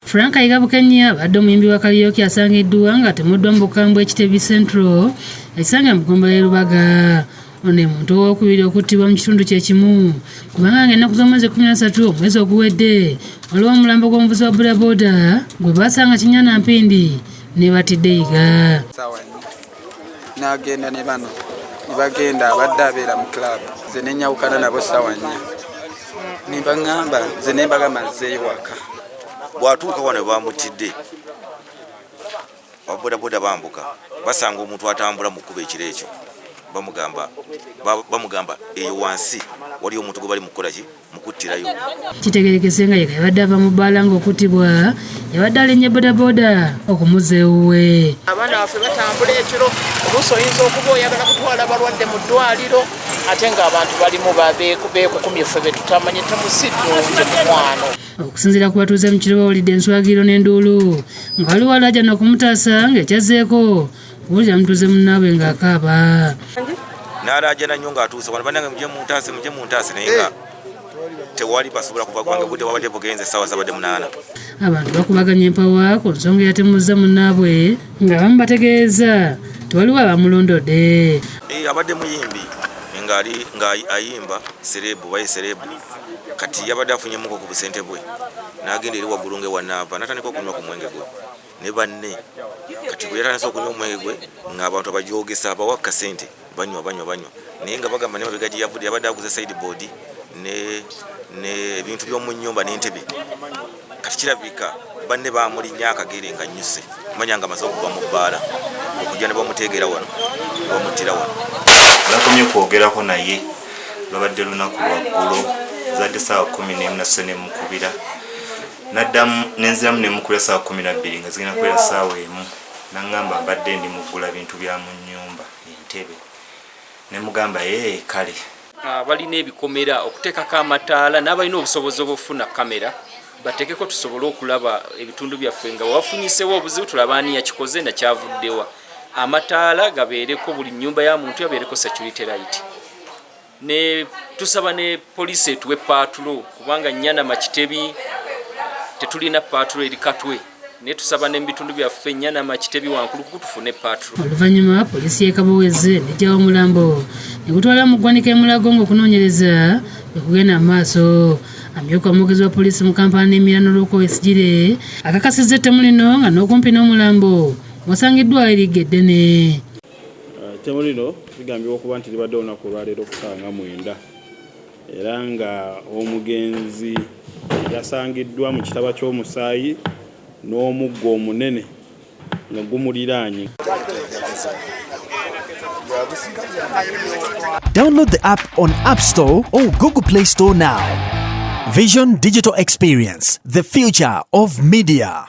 Frank Igabukenya badde omuyimbi wa karaoke asangiddwa nga temuddwa mu bukambwe Kitebi Central ekisanga mu ggombolola y'e Lubaga. Ono omuntu owokubiri okuttibwa mu kitundu kye kimu kubanga ng'ennaku z'omwezi 13 omwezi oguwedde waliwo omulambo gw'omuvuzi wa bodaboda gwe baasanga Kinyana Mpindi ne batidde yiga. N'agenda ne bano ne bagenda abadde abeera mu club nze ne nnyawukana nabo ssaawa 4 ne baŋŋamba nze ne mbagamba nzeeyo waka. Bw'atuuka wano bamutidde ababodaboda bambuka basanga omuntu atambula mu kkubo ekiro ekyo bamugamba eyo wansi waliyo omuntu gwe bali mukukola ki mukuttirayo. Kitegerekese nga yabadde ava mu bbaala ng'okuttibwa yabadde alinnya bodaboda okumuzza ewuwe. Abaana baffe batambula ekiro oluusi oyinza okuba oyagala kutwala abalwadde mu ddwaliro ate ng'abantu balimu beekukumye ffe be tutamanyi temusiddungi mukwano. Okusinziira ku batuuze mu kiro bawulidde enswagiro n'enduulu nga waliwo alajja n'okumutaasa ng'ekyazzeeko kuwulira mutuuze munnaabwe ng'akaaba. N'alaajana nnyo ng'atuuse wano bannange mujje muntaase naye nga tewali basobola kuva kubanga budde wabadde bugenze essaawa zabadde 8. Abantu bakubaganya empawa ku nsonga eyatemuzza munnaabwe ng'abamu bategeeza tewaliwo abamulondodde. Abadde muyimbi nga ayimba serebu baye serebu kati yabadde afunyemuko ku busente bwe n'agenda eri waggulu ng'ewanaava n'atandika okunywa ku mwenge gwe ne banne kati bwe yatandise okunywa omwenge gwe ng'abantu abajogesa abawa kasente banywa naye nga bagamba nemabega gye yavudde yabadde aguze sideboard ne ebintu by'omu nnyumba n'entebe kati kirabika banne bamulinnya akagere nga nnyuse manya nga amaze okuva mu bbaala okujja ne bamuteegera wano bamuttira wano. Nakomye kwogerako naye lwabadde lunaku lwaggulo zadde ssaawa 11 nasse ne mukubira naddamu nenziramu ne mukubira ssaawa 12 nga zigenda kubeera ssaawa emu naŋŋamba mbadde ndi muggula bintu bya mu nnyumba entebe ne mugamba kale balina ebikomera okuteekako amataala n'abalina obusobozi obufuna kamera bateekeko tusobole okulaba ebitundu byaffe nga wafunyisewo obuzibu tulaba ani yakikoze nakyavuddewa. Amataala gabeereko buli nnyumba ya muntu yabeereko security light. Ne tusaba ne poliisi etuwe paatulo kubanga Nyanama Kitebi tetulina paatulo eri Katwe. Ne tusaba ne bitundu byaffe Nyanama Kitebi wankulu kutufune paatulo. Oluvannyuma poliisi y'e Kabowezi n'ejjawo omulambo ne gutwala mu ggwanika e Mulago ng'okunoonyereza okugenda mu maaso. Amyuka omwogezi wa poliisi mu Kampala n'Emirano Local Wesigire akakasizza ettemu lino nga n'okumpi n'omulambo wasangiddwa erigga eddene. Ettemu lino ligambibwa okuba nti libadde olunaku olwaleero ku ssaawa 9 era nga omugenzi yasangiddwa mu kitaba ky'omusaayi n'omuggo omunene nga gumuliraanye. Download the app on App Store or Google Play Store now. Vision Digital Experience, the future of media.